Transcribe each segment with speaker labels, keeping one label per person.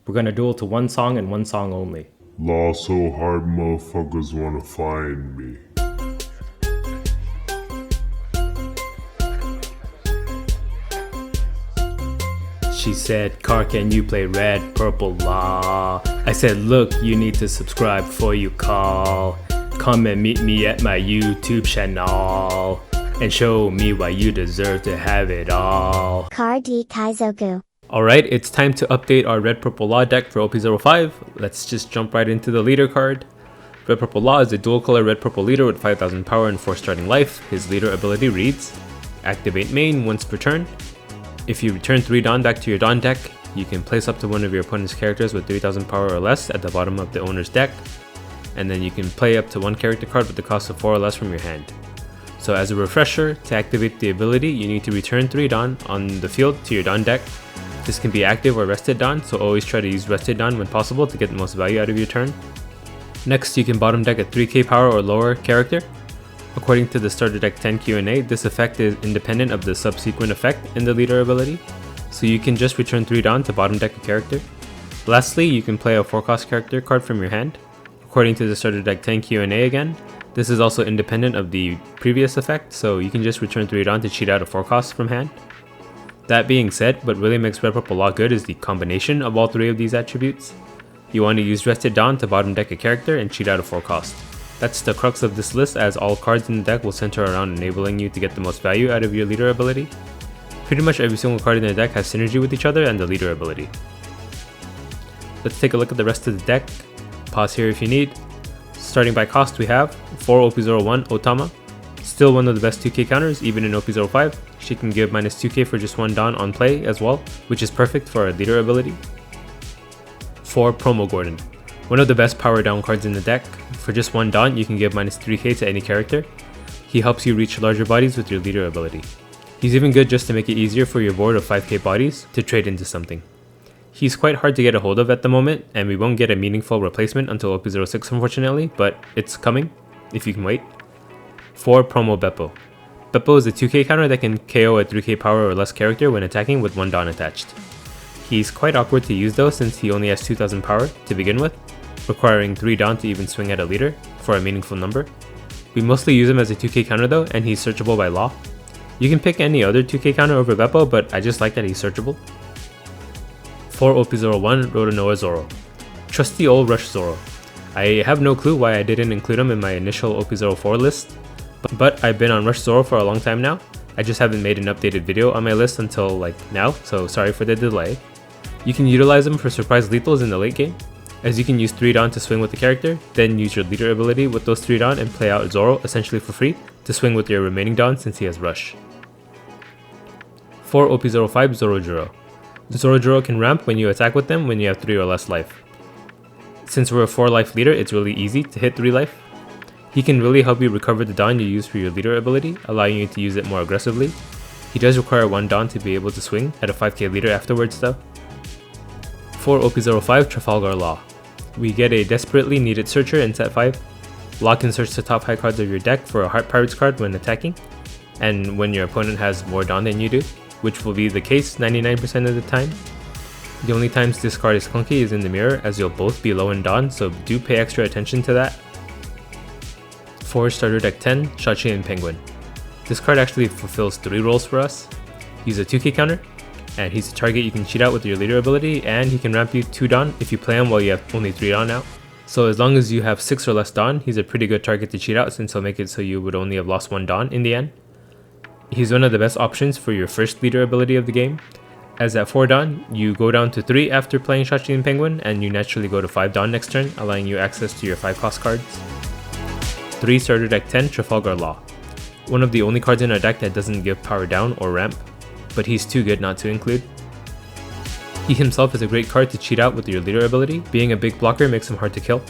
Speaker 1: We're gonna duel to one song and one song only.
Speaker 2: Law so hard motherfuckers wanna find me.
Speaker 1: She said, "Car, can you play red, purple, law?" I said, "Look, you need to subscribe before you call. Come and meet me at my YouTube channel and show me why you deserve to have it all."
Speaker 3: Car D Kaizoku.
Speaker 1: Alright, it's time to update our red purple law deck for OP05. Let's just jump right into the leader card. Red purple law is a dual color red purple leader with 5000 power and 4 starting life. His leader ability reads, activate main once per turn. If you return 3 Dawn back to your Dawn deck, you can place up to one of your opponent's characters with 3000 power or less at the bottom of the owner's deck, and then you can play up to one character card with the cost of 4 or less from your hand. So as a refresher, to activate the ability, you need to return 3 Dawn on the field to your Dawn deck. This can be active or rested Dawn, so always try to use rested Dawn when possible to get the most value out of your turn. Next, you can bottom deck a 3k power or lower character. According to the starter deck 10 Q&A, this effect is independent of the subsequent effect in the leader ability, so you can just return 3 Dawn to bottom deck a character. Lastly, you can play a 4-cost character card from your hand. According to the starter deck 10 Q&A again, this is also independent of the previous effect, so you can just return 3 Dawn to cheat out a 4-cost from hand. That being said, what really makes red purple law good is the combination of all 3 of these attributes. You want to use rested Dawn to bottom deck a character and cheat out a 4-cost. That's the crux of this list, as all cards in the deck will center around enabling you to get the most value out of your leader ability. Pretty much every single card in the deck has synergy with each other and the leader ability. Let's take a look at the rest of the deck. Pause here if you need. Starting by cost, we have 4 OP01 Otama. Still one of the best 2k counters even in OP05. She can give minus 2k for just 1 Dawn on play as well, which is perfect for a leader ability. 4 Promo Gordon. One of the best power down cards in the deck. For just 1 Dawn, you can give minus 3k to any character. He helps you reach larger bodies with your leader ability. He's even good just to make it easier for your board of 5k bodies to trade into something. He's quite hard to get a hold of at the moment, and we won't get a meaningful replacement until OP06 unfortunately, but it's coming, if you can wait. 4 Promo Beppo. Beppo is a 2k counter that can KO a 3k power or less character when attacking with 1 Dawn attached. He's quite awkward to use though, since he only has 2000 power to begin with, requiring 3 Dawn to even swing at a leader for a meaningful number. We mostly use him as a 2k counter though, and he's searchable by law. You can pick any other 2k counter over Beppo, but I just like that he's searchable. 4 OP01 Rotanoa Zoro. Trusty old Rush Zoro. I have no clue why I didn't include him in my initial OP04 list, but I've been on Rush Zoro for a long time now. I just haven't made an updated video on my list until like now, so sorry for the delay. You can utilize him for surprise lethals in the late game, as you can use 3 Dawn to swing with the character, then use your leader ability with those 3 Dawn and play out Zoro essentially for free to swing with your remaining Dawn since he has Rush. 4 OP05 Zorojuro. Zorojuro can ramp when you attack with them when you have 3 or less life. Since we're a 4 life leader, it's really easy to hit 3 life. He can really help you recover the Dawn you use for your leader ability, allowing you to use it more aggressively. He does require 1 Dawn to be able to swing at a 5k leader afterwards though. 4 OP05 Trafalgar Law. We get a desperately needed searcher in set 5. Law can search the top high cards of your deck for a Heart Pirates card when attacking, and when your opponent has more Dawn than you do, which will be the case 99% of the time. The only times this card is clunky is in the mirror, as you'll both be low in Dawn, so do pay extra attention to that. 4 Starter Deck 10 Shachi and Penguin. This card actually fulfills 3 roles for us. He's a 2k counter, and he's a target you can cheat out with your leader ability, and he can ramp you 2 Dawn if you play him while you have only 3 Dawn out. So as long as you have 6 or less Dawn, he's a pretty good target to cheat out, since he'll make it so you would only have lost 1 Dawn in the end. He's one of the best options for your first leader ability of the game, as at 4 Dawn, you go down to 3 after playing Shachi and Penguin, and you naturally go to 5 Dawn next turn, allowing you access to your 5-cost cards. 3 Starter Deck 10 Trafalgar Law. One of the only cards in our deck that doesn't give power down or ramp, but he's too good not to include. He himself is a great card to cheat out with your leader ability. Being a big blocker makes him hard to kill.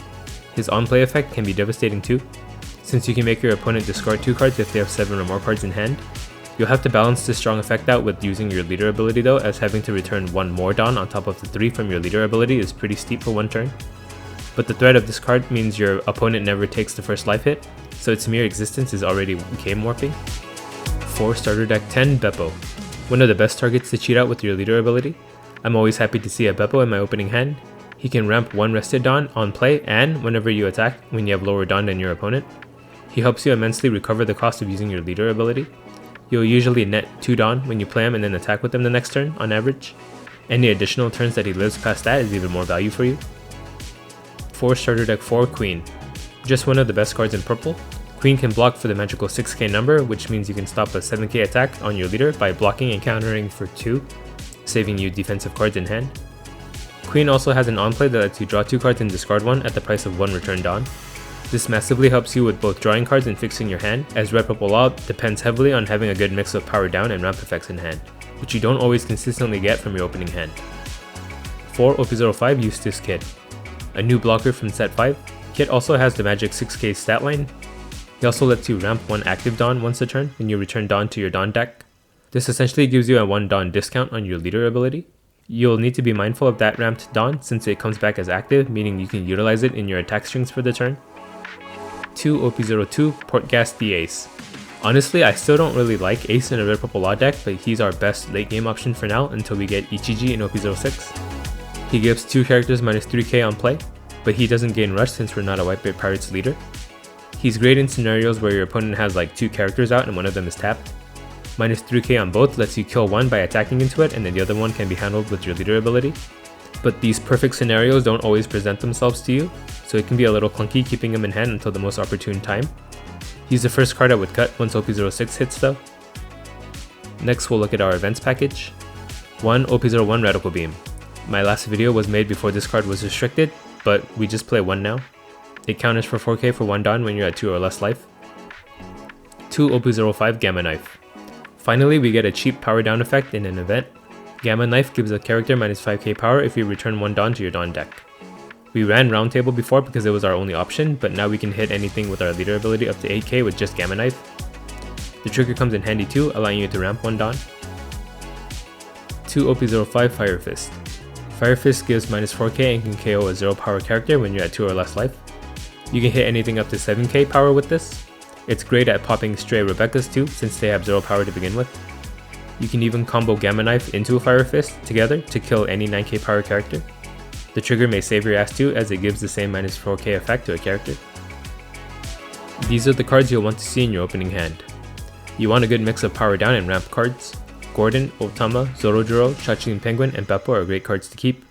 Speaker 1: His on-play effect can be devastating too, since you can make your opponent discard 2 cards if they have 7 or more cards in hand. You'll have to balance this strong effect out with using your leader ability though, as having to return 1 more Dawn on top of the 3 from your leader ability is pretty steep for 1 turn. But the threat of this card means your opponent never takes the first life hit, so its mere existence is already game warping. 4 Starter Deck 10 Beppo. One of the best targets to cheat out with your leader ability. I'm always happy to see a Beppo in my opening hand. He can ramp 1 rested Dawn on play and whenever you attack when you have lower Dawn than your opponent. He helps you immensely recover the cost of using your leader ability. You'll usually net 2 Dawn when you play him and then attack with him the next turn on average. Any additional turns that he lives past that is even more value for you. For starter deck 4, Queen. Just one of the best cards in purple. Queen can block for the magical 6k number, which means you can stop a 7k attack on your leader by blocking and countering for 2, saving you defensive cards in hand. Queen also has an on-play that lets you draw 2 cards and discard 1 at the price of 1 return Dawn. This massively helps you with both drawing cards and fixing your hand, as Red Purple Law depends heavily on having a good mix of power down and ramp effects in hand, which you don't always consistently get from your opening hand. For OP05, Eustace Kid. A new blocker from set 5, Kid also has the magic 6k stat line. He also lets you ramp 1 active Dawn once a turn when you return Dawn to your Dawn deck. This essentially gives you a 1 Dawn discount on your leader ability. You'll need to be mindful of that ramped Dawn since it comes back as active, meaning you can utilize it in your attack strings for the turn. 2 OP02, Portgas the Ace. Honestly, I still don't really like Ace in a Red Purple Law deck, but he's our best late game option for now until we get Ichiji in OP06. He gives 2 characters minus 3k on play, but he doesn't gain rush since we're not a White Bear Pirates leader. He's great in scenarios where your opponent has like 2 characters out and one of them is tapped. Minus 3k on both lets you kill one by attacking into it and then the other one can be handled with your leader ability. But these perfect scenarios don't always present themselves to you, so it can be a little clunky keeping him in hand until the most opportune time. He's the first card I would cut once OP06 hits though. Next we'll look at our events package. 1 OP01 Radical Beam. My last video was made before this card was restricted, but we just play 1 now. It counters for 4k for 1 Dawn when you're at 2 or less life. 2 OP05 Gamma Knife. Finally, we get a cheap power down effect in an event. Gamma Knife gives a character minus 5k power if you return 1 Dawn to your Dawn deck. We ran Roundtable before because it was our only option, but now we can hit anything with our leader ability up to 8k with just Gamma Knife. The trigger comes in handy too, allowing you to ramp 1 Dawn. 2 OP05 Fire Fist. Fire Fist gives minus 4k and can KO a 0 power character when you're at 2 or less life. You can hit anything up to 7k power with this. It's great at popping stray Rebecca's too, since they have 0 power to begin with. You can even combo Gamma Knife into a Fire Fist together to kill any 9k power character. The trigger may save your ass too, as it gives the same minus 4k effect to a character. These are the cards you'll want to see in your opening hand. You want a good mix of power down and ramp cards. Gordon, Otama, Zorojuro, Shachin Penguin, and Beppo are great cards to keep.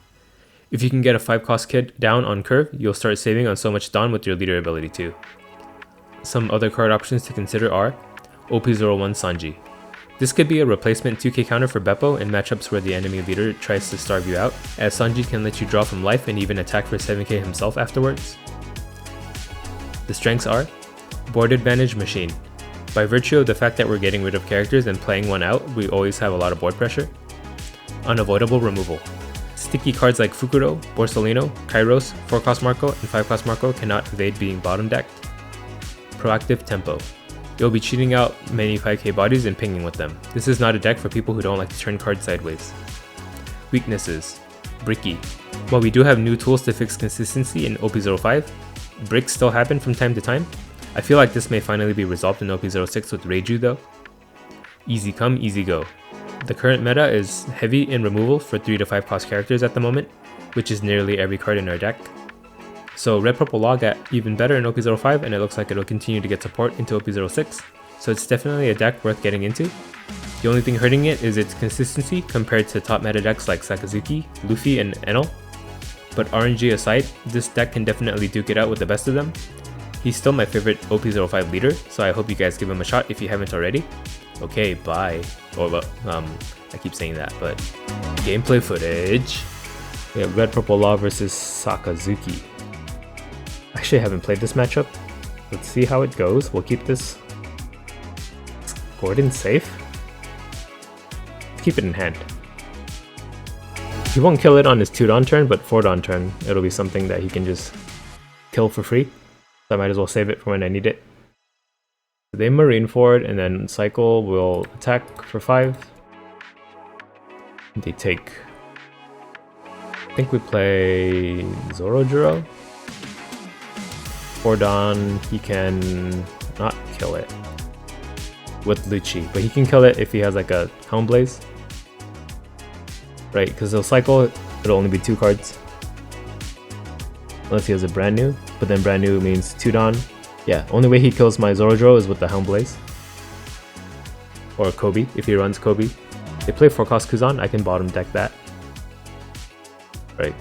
Speaker 1: If you can get a 5 cost kid down on curve, you'll start saving on so much Dawn with your leader ability too. Some other card options to consider are OP01 Sanji. This could be a replacement 2k counter for Beppo in matchups where the enemy leader tries to starve you out, as Sanji can let you draw from life and even attack for 7k himself afterwards. The strengths are Board Advantage Machine. By virtue of the fact that we're getting rid of characters and playing one out, we always have a lot of board pressure. Unavoidable Removal. Sticky cards like Fukuro, Borsalino, Kairos, 4-cost Marco, and 5-cost Marco cannot evade being bottom decked. Proactive Tempo. You'll be cheating out many 5k bodies and pinging with them. This is not a deck for people who don't like to turn cards sideways. Weaknesses. Bricky. While we do have new tools to fix consistency in OP05, bricks still happen from time to time. I feel like this may finally be resolved in OP06 with Reiju though. Easy come, easy go. The current meta is heavy in removal for 3 to 5 cost characters at the moment, which is nearly every card in our deck. So Red Purple Law got even better in OP05 and it looks like it'll continue to get support into OP06, so it's definitely a deck worth getting into. The only thing hurting it is its consistency compared to top meta decks like Sakazuk, Luffy, and Enel. But RNG aside, this deck can definitely duke it out with the best of them. He's still my favorite OP05 leader, so I hope you guys give him a shot if you haven't already. Okay, bye. I keep saying that, but gameplay footage. We have Red Purple Law versus Sakazuk. Actually, I haven't played this matchup. Let's see how it goes. We'll keep this. Is Gordon safe? Let's keep it in hand. He won't kill it on his 2 Dawn turn, but 4 Dawn turn, it'll be something that he can just kill for free. So I might as well save it for when I need it. They marine forward, and then Cycle will attack for 5. They take... I think we play Zorojuro. 4 Dawn, he can not kill it with Lucci, but he can kill it if he has like a Helm Blaze. Right, because they'll cycle, it'll only be 2 cards. Unless he has a brand new, but then brand new means 2 Dawn. Yeah, only way he kills my Zorodro is with the Helm Blaze. Or Kobe, if he runs Kobe. They play 4 cost Kuzan, I can bottom deck that. Right.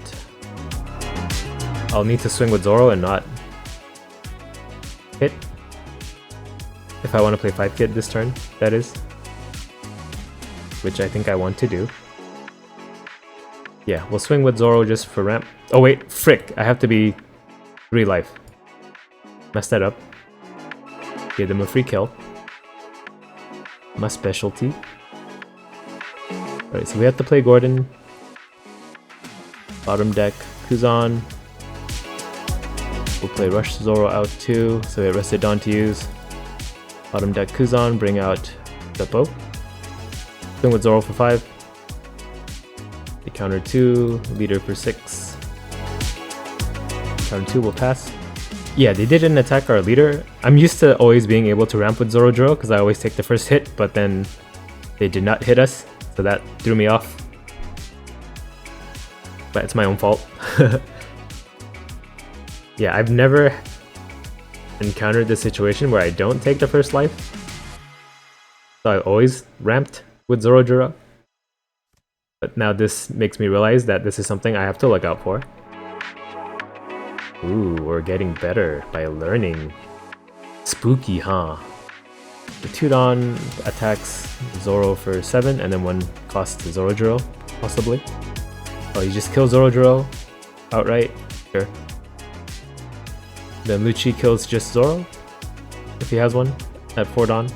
Speaker 1: I'll need to swing with Zoro and not hit. If I want to play 5 kid this turn, that is. Which I think I want to do. Yeah, we'll swing with Zoro just for ramp. Oh wait, frick, I have to be 3 life. Messed that up. Give them a free kill. My specialty. Alright, so we have to play Gordon. Bottom deck, Kuzan. We'll play Rush Zoro out too, so we have Rested Dawn to use. Bottom deck Kuzan, bring out Beppo. Swing with Zoro for 5. They counter 2, leader for 6. Counter 2 will pass. Yeah, they didn't attack our leader. I'm used to always being able to ramp with Zorodro because I always take the first hit, but then they did not hit us, so that threw me off. But it's my own fault. Yeah, I've never encountered this situation where I don't take the first life. So I always ramped with Zorodro. But now this makes me realize that this is something I have to look out for. Ooh, we're getting better by learning. Spooky, huh? The 2 Dawn attacks Zoro for 7 and then 1 cost to Zorodro, possibly. Oh, you just kill Zorodro outright? Sure. Then Lucci kills just Zoro, if he has one, at 4 Dawn.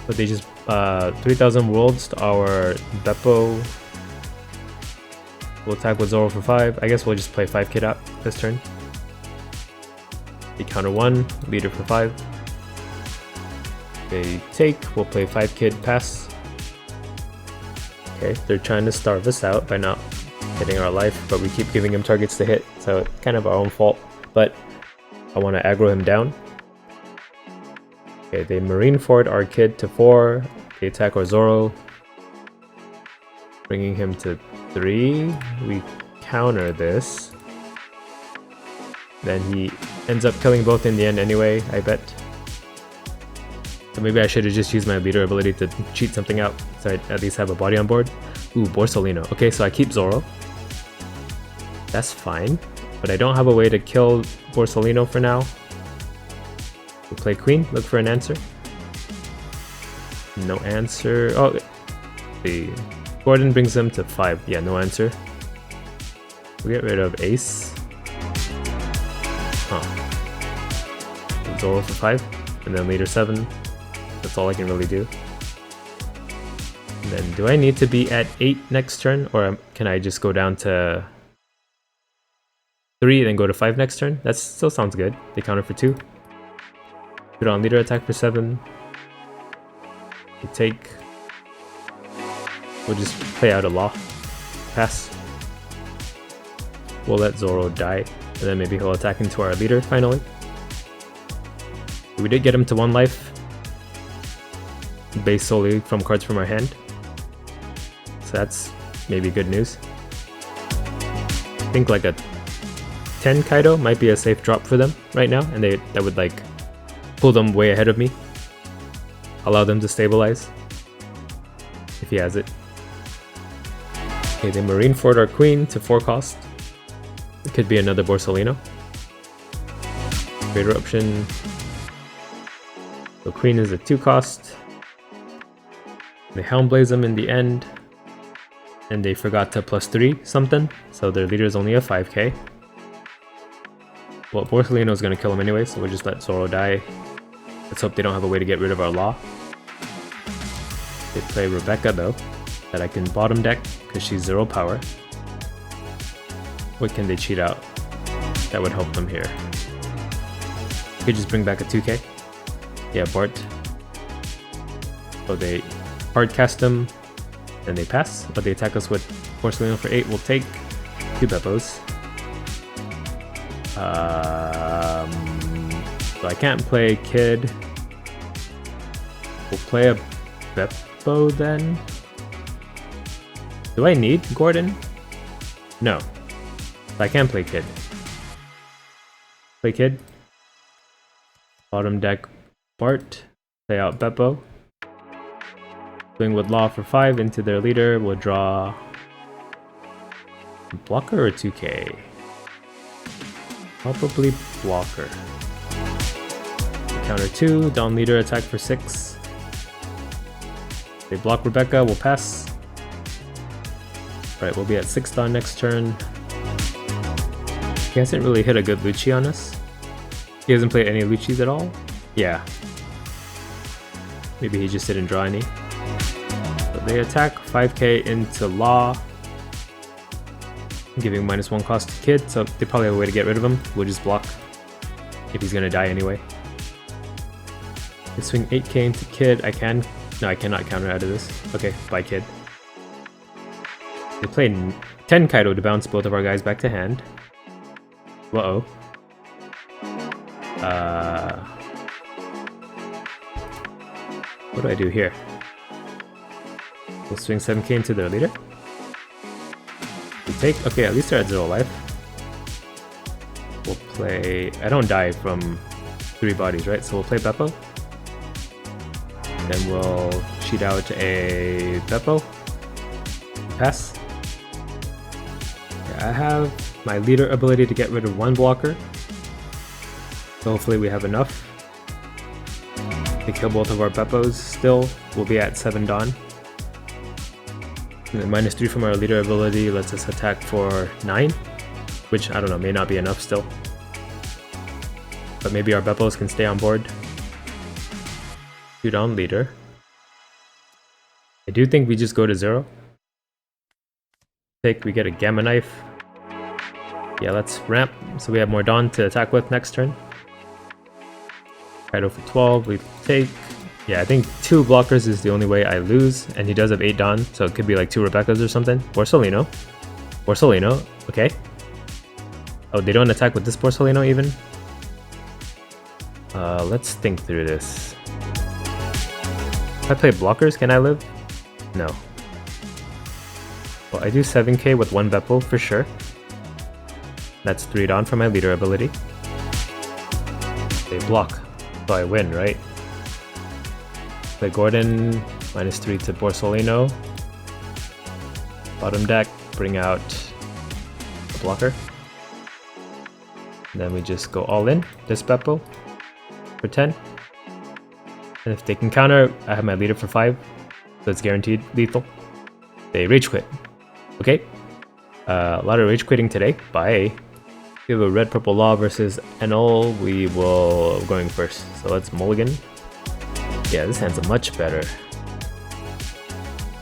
Speaker 1: But they just 3000 worlds to our Beppo. We'll attack with Zoro for 5. I guess we'll just play 5 kid out this turn. They counter 1, leader for 5. They take, we'll play 5 kid pass. Okay, they're trying to starve us out by not hitting our life, but we keep giving him targets to hit, so it's kind of our own fault. But I want to aggro him down. Okay, they marine forward our kid to 4. They attack our Zoro, bringing him to 3. We counter this. Then he ends up killing both in the end anyway, I bet. So maybe I should have just used my leader ability to cheat something out, so I at least have a body on board. Ooh, Borsalino. Okay, so I keep Zoro. That's fine, but I don't have a way to kill Borsalino for now. We'll play Queen, look for an answer. No answer. Oh, the Gordon brings them to 5. Yeah, no answer. We get rid of Ace. Huh. Zoro for 5, and then leader 7. That's all I can really do. And then, do I need to be at 8 next turn, or can I just go down to 3 and then go to 5 next turn? That still sounds good. They counter for 2. Put on leader attack for 7. We take. We'll just play out a law. Pass. We'll let Zoro die, and then maybe he'll attack into our leader finally. We did get him to 1 life, based solely from cards from our hand. So that's maybe good news. I think like a 10 Kaido might be a safe drop for them right now, and that would like pull them way ahead of me. Allow them to stabilize, if he has it. Okay, they marine forward our queen to 4 cost. It could be another Borsalino. Great Eruption. So queen is a 2 cost. They Helm Blaze them in the end. And they forgot to +3 something, so their leader is only a 5k. Well, Borsalino is going to kill him anyway, so we'll just let Zoro die. Let's hope they don't have a way to get rid of our law. They play Rebecca though, that I can bottom deck because she's 0 power. What can they cheat out that would help them here? Could just bring back a 2k. Yeah, Bart. So they hard cast them, and they pass, but they attack us with Borsalino for 8. We'll take 2 Beppos. So I can't play Kid. We'll play a Beppo then. Do I need Gordon? No. I can play Kid. Play Kid. Bottom deck Bart. Play out Beppo. Swing with Law for 5 into their leader. We'll draw blocker or 2k? Probably blocker. Counter 2, down leader attack for 6. They block Rebecca, we'll pass. Alright, we'll be at 6 down next turn. He hasn't really hit a good Lucci on us. He hasn't played any Luccis at all? Yeah. Maybe he just didn't draw any. So they attack 5k into Law, giving -1 cost to Kid, so they probably have a way to get rid of him. We'll just block if he's gonna die anyway. They swing 8k into Kid. No, I cannot counter out of this. Okay, bye Kid. They play 10 Kaido to bounce both of our guys back to hand. Uh-oh. What do I do here? We'll swing 7k into their leader. We take... Okay, at least they're at 0 life. We'll play... I don't die from 3 bodies, right? So we'll play Beppo. Then we'll cheat out a Beppo. Pass. Yeah, I have my leader ability to get rid of 1 blocker. So hopefully we have enough to kill both of our Beppos still. We'll be at 7 Dawn. And then -3 from our leader ability lets us attack for 9. Which, I don't know, may not be enough still. But maybe our Beppos can stay on board. 2 down leader. I do think we just go to 0. We get a Gamma Knife. Yeah, let's ramp so we have more Dawn to attack with next turn. Kaido for 12, we take. Yeah, I think 2 blockers is the only way I lose, and he does have 8 Dawn, so it could be like 2 Rebeccas or something. Borsolino. Borsolino, okay. Oh, they don't attack with this Borsolino even? Let's think through this. If I play blockers, can I live? No. Well, I do 7k with 1 Beppo for sure. That's 3 Dawn for my leader ability. They block, so I win, right? Play Gordon, -3 to Borsolino. Bottom deck, bring out the blocker. And then we just go all in, this Beppo for 10. And if they can counter, I have my leader for 5, so it's guaranteed lethal. They rage quit. Okay, a lot of rage quitting today. Bye. We have a red purple law versus Enel. We will going first. So let's mulligan. Yeah, this hand's much better.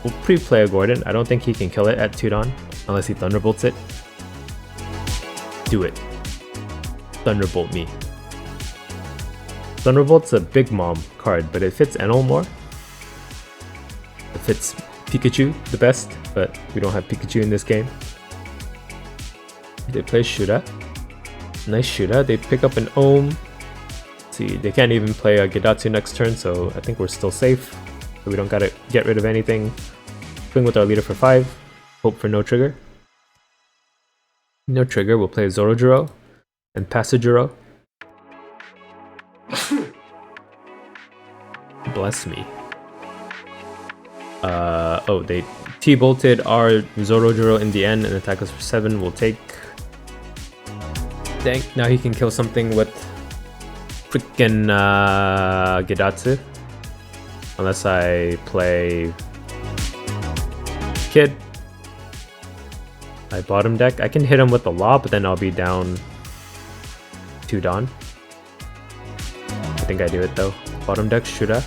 Speaker 1: We'll pre-play a Gordon. I don't think he can kill it at 2 Dawn unless he thunderbolts it. Do it. Thunderbolt me. Thunderbolt's a big mom card, but it fits Enel more. It fits Pikachu the best, but we don't have Pikachu in this game. They play Shura. Nice Shura. They pick up an Ohm. Let's see, they can't even play a Gedatsu next turn, so I think we're still safe. So we don't gotta get rid of anything. Swing with our leader for 5. Hope for no trigger. No trigger, we'll play Zorojuro and Pasajuro. Bless me. Oh, they T-bolted our Zorojuro in the end and attack us for 7. We'll take. Dang, now he can kill something with freaking Gedatsu. Unless I play Kid. I bottom deck. I can hit him with the law, but then I'll be down 2 Dawn. I think I do it though. Bottom deck Shura.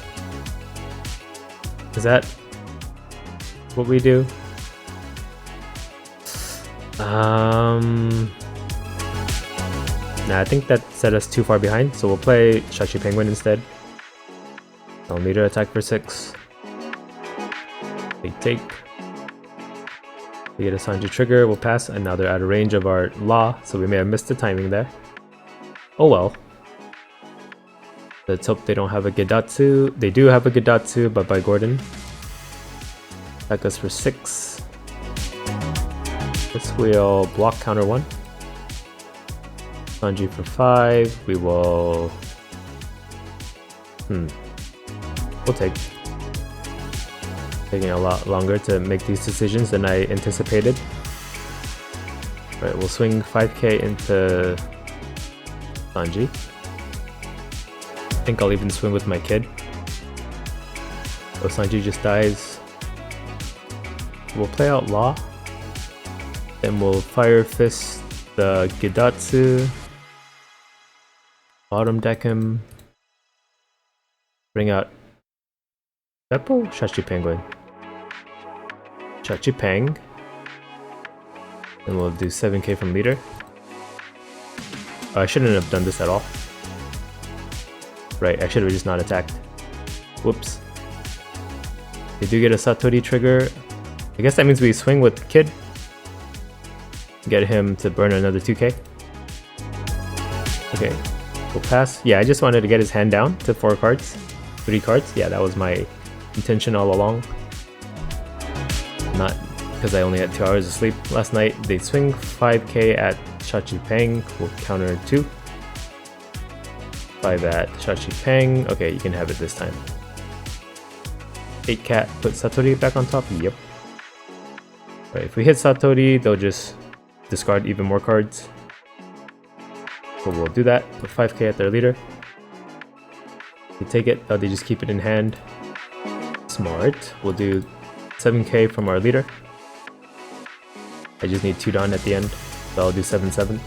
Speaker 1: Is that what we do? Nah, I think that set us too far behind, so we'll play Shashi Penguin instead. I'll leader attack for 6. They take. We get a Sanji trigger, we'll pass, and now they're out of range of our law, so we may have missed the timing there. Oh well. Let's hope they don't have a Gedatsu. They do have a Gedatsu, but by Gordon. Attack us for 6. This we'll block counter 1. Sanji for 5. We will... We'll take. Taking a lot longer to make these decisions than I anticipated. Right, we'll swing 5k into Sanji. I think I'll even swing with my kid. So Sanji just dies. We'll play out Law. Then we'll Fire Fist the Gidatsu. Bottom deck him. Bring out Beppo? Shachi Penguin. Shachi Peng. Then we'll do 7k from leader. I shouldn't have done this at all. Right, I should have just not attacked. Whoops. They do get a Satori trigger. I guess that means we swing with Kid. Get him to burn another 2k. Okay, we'll pass. Yeah, I just wanted to get his hand down to 4 cards. 3 cards. Yeah, that was my intention all along. Not because I only had 2 hours of sleep last night. They swing 5k at Shachi Peng. We'll counter 2. 5 at Shachi Peng. Okay, you can have it this time. 8 cat, put Satori back on top. Yep. Right, if we hit Satori, they'll just discard even more cards. So we'll do that. Put 5k at their leader. They take it, they just keep it in hand. Smart. We'll do 7k from our leader. I just need 2 Dawn at the end, so I'll do 7-7.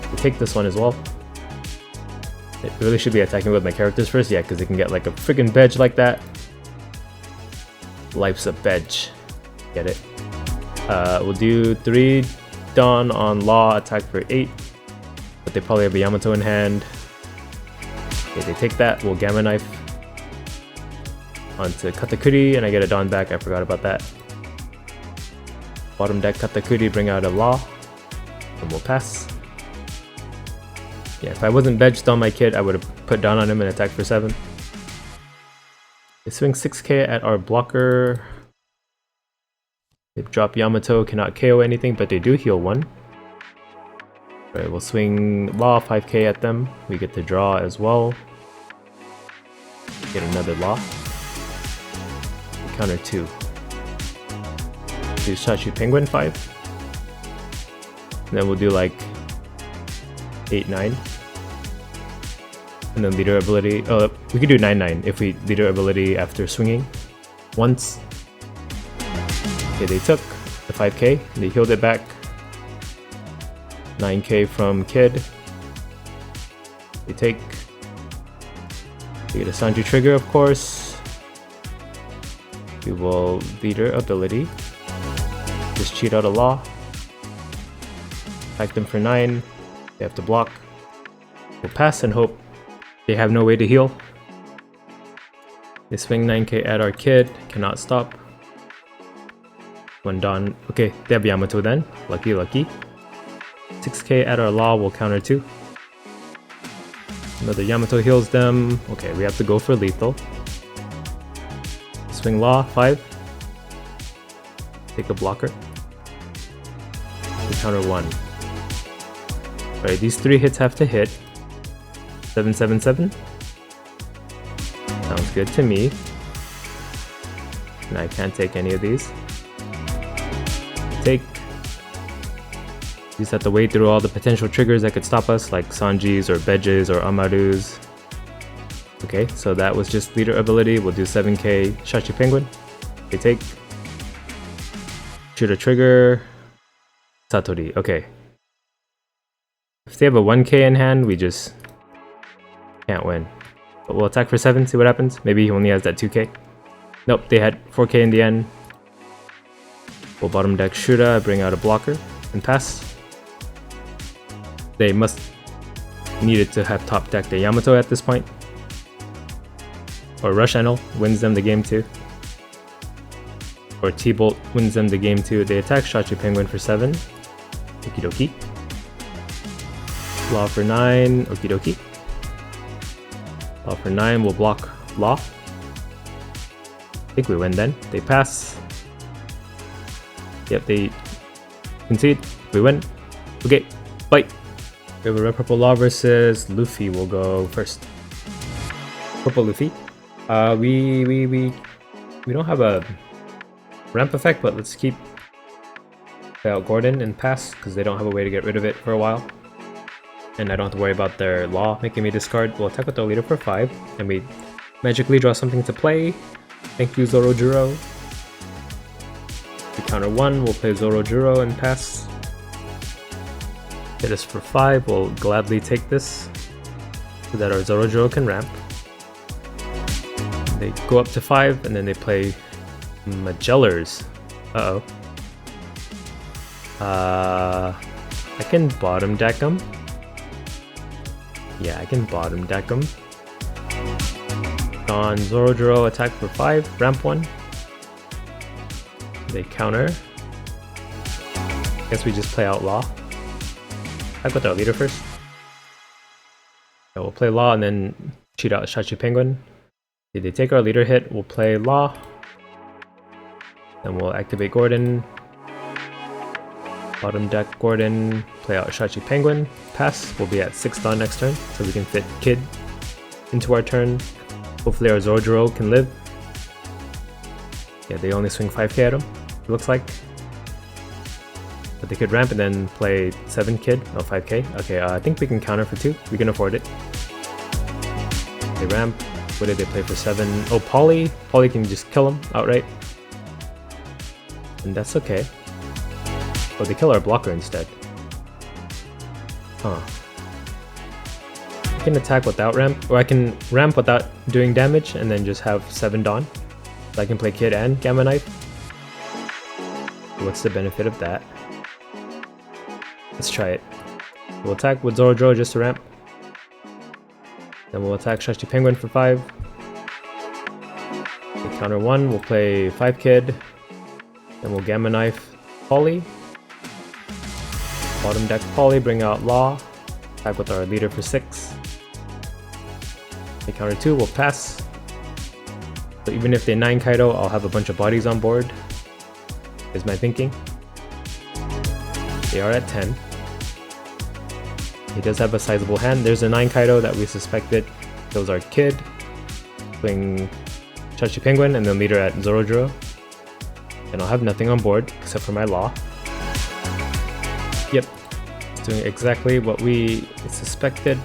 Speaker 1: We'll take this one as well. It really should be attacking with my characters first, yeah, because they can get like a friggin' bedge like that. Life's a bedge. Get it? We'll do 3 Dawn on Law, attack for 8. But they probably have a Yamato in hand. Okay, they take that, we'll Gamma Knife onto Katakuri, and I get a Dawn back, I forgot about that. Bottom deck Katakuri, bring out a Law, and we'll pass. Yeah, if I wasn't bedged on my kid, I would have put Dawn on him and attacked for 7. They swing 6k at our blocker. They drop Yamato, cannot KO anything, but they do heal 1. Right, we'll swing Law 5k at them. We get to draw as well. Get another Law. Counter 2. Do Shachi Penguin 5. And then we'll do like 8-9. And then leader ability. Oh, we could do 9-9 if we leader ability after swinging once. Okay, they took the 5k. They healed it back. 9k from Kid. They take. They get a Sanji trigger, of course. We will leader ability. Just cheat out a Law. Attack them for 9. They have to block. We'll pass and hope they have no way to heal. They swing 9k at our Kid. Cannot stop. 1 Dawn. Okay, they have Yamato then. Lucky, lucky. 6k at our Law will counter 2. Another Yamato heals them. Okay, we have to go for lethal. Swing Law 5. Take a blocker. We counter 1. Alright, these 3 hits have to hit. 7-7-7. Sounds good to me. And I can't take any of these. Take. You just have to wade through all the potential triggers that could stop us, like Sanji's or Bedges or Amaru's. Okay, so that was just leader ability. We'll do 7k Shachi Penguin. They take. Shoot a trigger. Satori. Okay. If they have a 1k in hand, we just can't win. But we'll attack for 7, see what happens. Maybe he only has that 2k. Nope, they had 4k in the end. We'll bottom deck Shura, bring out a blocker, and pass. They must needed to have top deck the Yamato at this point. Or Rush Enel wins them the game too. Or T-Bolt wins them the game too. They attack Shachi Penguin for 7. Okie dokie. Law for 9. Okie dokie. Law for 9. We'll block Law. I think we win then. They pass. Yep, they concede, we win. Okay, fight. We have a red purple law versus Luffy. We'll go first. Purple Luffy. We don't have a ramp effect, but let's keep out Gordon and pass because they don't have a way to get rid of it for a while. And I don't have to worry about their law making me discard. We'll attack with our leader for 5, and we magically draw something to play. Thank you, Zorojuro. We counter 1, we'll play Zorojuro and pass. Hit us for 5, we'll gladly take this so that our Zorojuro can ramp. They go up to 5, and then they play Magellers. Uh-oh. I can bottom deck them. Yeah, I can bottom deck them. On Zorojuro, attack for 5, ramp 1. They counter. Guess we just play out Law. Attack with our leader first. So we'll play Law and then cheat out Shachi Penguin. If they take our leader hit, we'll play Law. Then we'll activate Gordon. Bottom deck Gordon, play out Shachi Penguin, pass. We'll be at 6 Dawn next turn, so we can fit Kid into our turn. Hopefully our Zorojuro can live. Yeah, they only swing 5k at him, it looks like. But they could ramp and then play 7 Kid, oh 5k. Okay, I think we can counter for 2, we can afford it. They ramp, what did they play for 7? Oh, Polly can just kill him outright. And that's okay. Oh, they kill our blocker instead. Huh. I can attack without ramp, or I can ramp without doing damage and then just have 7 Dawn. So I can play Kid and Gamma Knife. What's the benefit of that? Let's try it. We'll attack with Zorojuro just to ramp. Then we'll attack Shachi Penguin for 5. We counter 1, we'll play 5 Kid. Then we'll Gamma Knife Polly. Bottom deck Polly, bring out Law. Attack with our leader for 6. They counter 2, we'll pass. So even if they 9 Kaido, I'll have a bunch of bodies on board, is my thinking. They are at 10. He does have a sizable hand. There's a 9 Kaido that we suspected kills our Kid. Swing Shachi Penguin and then leader at Zorojuro. And I'll have nothing on board except for my Law. Yep, it's doing exactly what we suspected.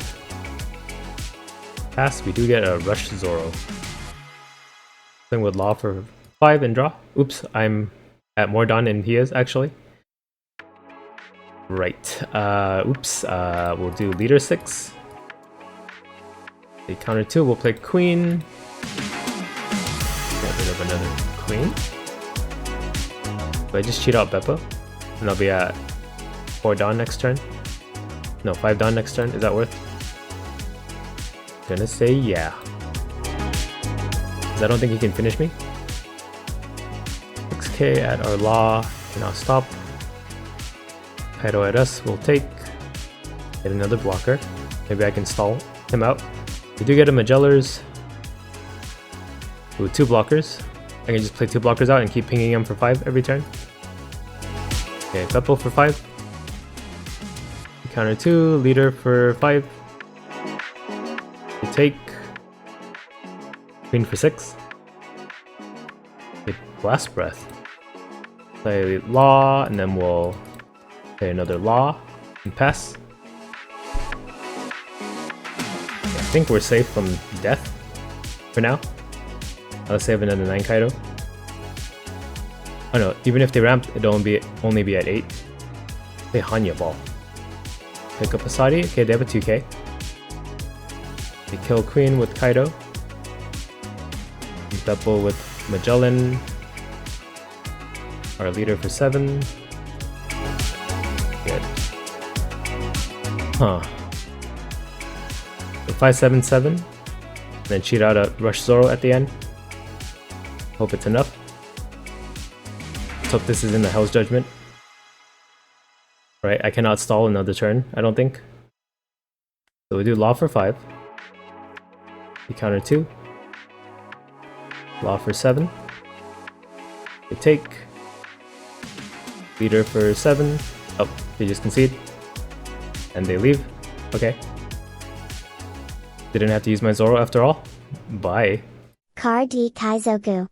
Speaker 1: Pass, we do get a Rush Zoro. Playing with Law for 5 and draw. Oops, I'm at more Dawn than he is actually. Right, we'll do leader 6. They counter 2, we'll play Queen. Get rid of another Queen. So I just cheat out Beppo, and I'll be at 4 Dawn next turn. No, 5 Dawn next turn. Is that worth? Gonna say yeah. Because I don't think he can finish me. 6k at our Law. Cannot stop. Kaido at us. We'll take. Get another blocker. Maybe I can stall him out. We do get a Magellers. With 2 blockers. I can just play 2 blockers out and keep pinging him for 5 every turn. Okay, Purple for 5. Counter 2, leader for 5. We take Queen for 6. Okay, Blast Breath. Play Law, and then we'll play another Law and pass. I think we're safe from death for now. I'll save another 9 Kaido. Oh no, even if they ramp, it'll only be at 8. Play Hanya Ball. Pick up Asadi. Okay, they have a 2k. They kill Queen with Kaido. Double with Magellan. Our leader for 7. Good. Huh. So 5-7-7. Then cheat out a Rush Zoro at the end. Hope it's enough. Let's hope this is in the Hell's Judgment. Right, I cannot stall another turn, I don't think. So we do Law for 5. We counter 2. Law for 7. We take. Leader for 7. Oh, they just concede. And they leave. Okay. Didn't have to use my Zoro after all. Bye.
Speaker 3: Car D Kaizoku.